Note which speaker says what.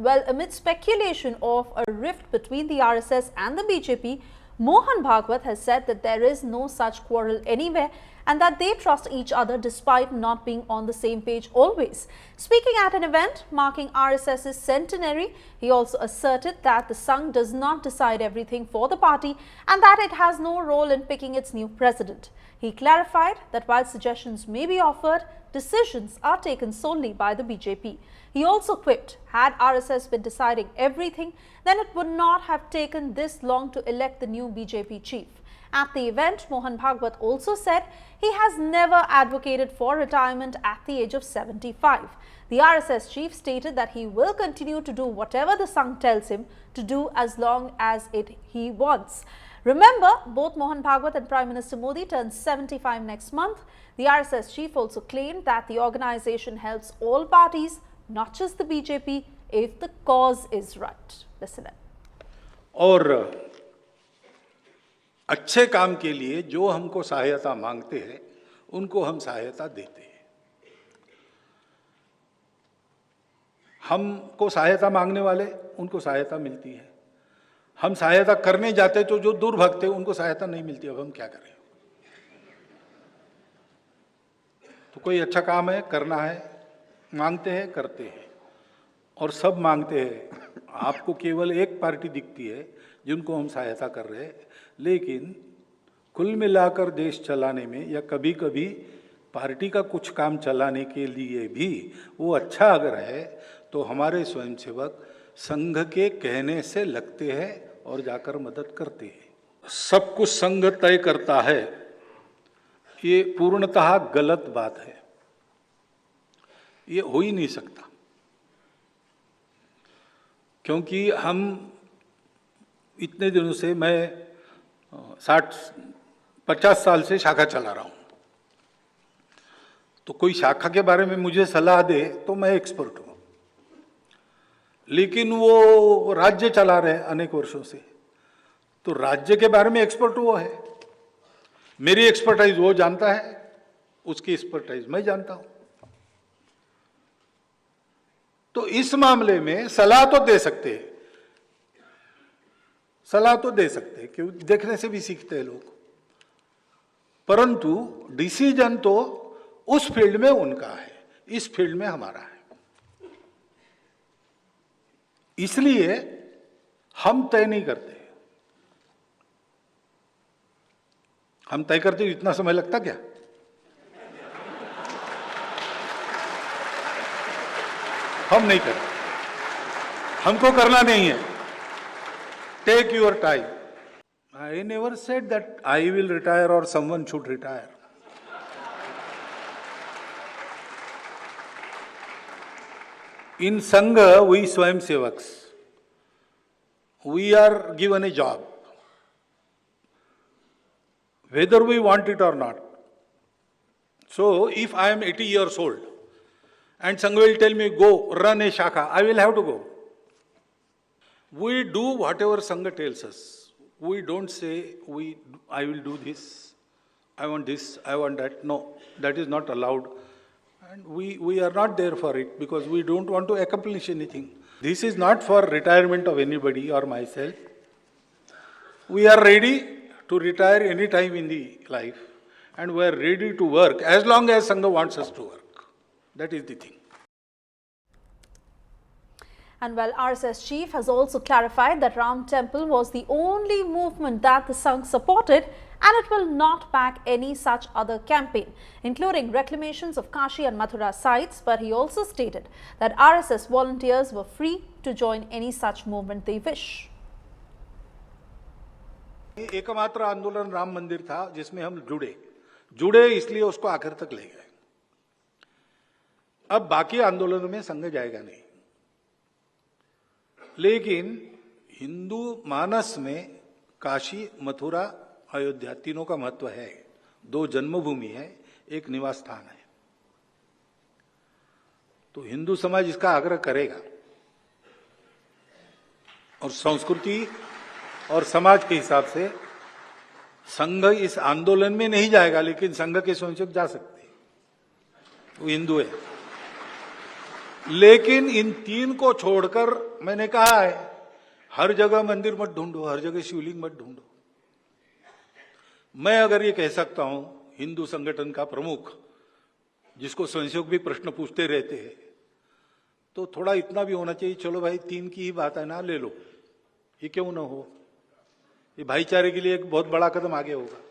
Speaker 1: Well, amid speculation of a rift between the RSS and the BJP, Mohan Bhagwat has said that there is no such quarrel anywhere and that they trust each other despite not being on the same page always. Speaking at an event marking RSS's centenary, he also asserted that the Sangh does not decide everything for the party and that it has no role in picking its new president. He clarified that while suggestions may be offered, decisions are taken solely by the BJP. He also quipped, had RSS been deciding everything, then it would not have taken this long to elect the new BJP chief. At the event, Mohan Bhagwat also said he has never advocated for retirement at the age of 75. The RSS chief stated that he will continue to do whatever the Sangh tells him to do as long as he wants. Remember, both Mohan Bhagwat and Prime Minister Modi turn 75 next month. The RSS chief also claimed that the organization helps all parties, not just the BJP, if the cause is right. Listen in.
Speaker 2: और अच्छे काम के लिए जो हमको सहायता मांगते हैं उनको हम सहायता देते हैं। हमको सहायता मांगने वाले उनको सहायता मिलती है, हम सहायता करने जाते तो जो दूर भागते उनको सहायता नहीं मिलती। अब हम क्या करें? तो कोई अच्छा काम है, करना है, मांगते हैं, करते हैं और सब मांगते हैं। आपको केवल एक पार्टी दिखती है जिनको हम सहायता कर रहे हैं, लेकिन कुल मिलाकर देश चलाने में या कभी कभी पार्टी का कुछ काम चलाने के लिए भी वो अच्छा अगर है तो हमारे स्वयंसेवक संघ के कहने से लगते हैं और जाकर मदद करते हैं। सब कुछ संघ तय करता है, ये पूर्णतः गलत बात है, ये हो ही नहीं सकता। क्योंकि हम इतने दिनों से, मैं 50 साल से शाखा चला रहा हूं, तो कोई शाखा के बारे में मुझे सलाह दे तो मैं एक्सपर्ट हूं, लेकिन वो राज्य चला रहे अनेक वर्षों से, तो राज्य के बारे में एक्सपर्ट वो है। मेरी एक्सपर्टाइज वो जानता है, उसकी एक्सपर्टाइज मैं जानता हूं। तो इस मामले में सलाह तो दे सकते हैं, सलाह तो दे सकते हैं, क्यों? देखने से भी सीखते हैं लोग, परंतु डिसीजन तो उस फील्ड में उनका है, इस फील्ड में हमारा है। इसलिए हम तय नहीं करते। हम तय करते इतना समय लगता क्या? हम नहीं करते, हमको करना नहीं है। Take your time. I never said that I will retire or someone should retire. In Sangha, we Swayamsevaks, we are given a job, whether we want it or not. So, if I am 80 years old and Sangha will tell me, go run a shakha, I will have to go. We do whatever Sangha tells us. We don't say, I will do this, I want this, I want that. No, that is not allowed. And we are not there for it because we don't want to accomplish anything. This is not for retirement of anybody or myself. We are ready to retire any time in the life, and we are ready to work as long as Sangha wants us to work. That is the thing.
Speaker 1: And while RSS chief has also clarified that Ram Temple was the only movement that the Sangh supported and it will not back any such other campaign, including reclamations of Kashi and Mathura sites, but he also stated that RSS volunteers were free to join any such movement they wish.
Speaker 2: एकमात्र आंदोलन राम मंदिर था जिसमें हम जुड़े इसलिए उसको आखिर तक ले गए। अब बाकी आंदोलनों में संघ जाएगा नहीं, लेकिन हिंदू मानस में काशी, मथुरा, अयोध्या तीनों का महत्व है। 2 जन्मभूमि है, एक निवास स्थान है, तो हिंदू समाज इसका आग्रह करेगा और संस्कृति और समाज के हिसाब से संघ इस आंदोलन में नहीं जाएगा, लेकिन संघ के स्वयंसेवक जा सकते हैं, वो हिंदू है। लेकिन इन तीन को छोड़कर मैंने कहा है, हर जगह मंदिर मत ढूंढो, हर जगह शिवलिंग मत ढूंढो। मैं अगर ये कह सकता हूं, हिंदू संगठन का प्रमुख, जिसको स्वयंसेवक भी प्रश्न पूछते रहते हैं, तो थोड़ा इतना भी होना चाहिए, चलो भाई तीन की ही बात है ना, ले लो, ये क्यों ना हो। ये भाईचारे के लिए एक बहुत बड़ा कदम आगे होगा।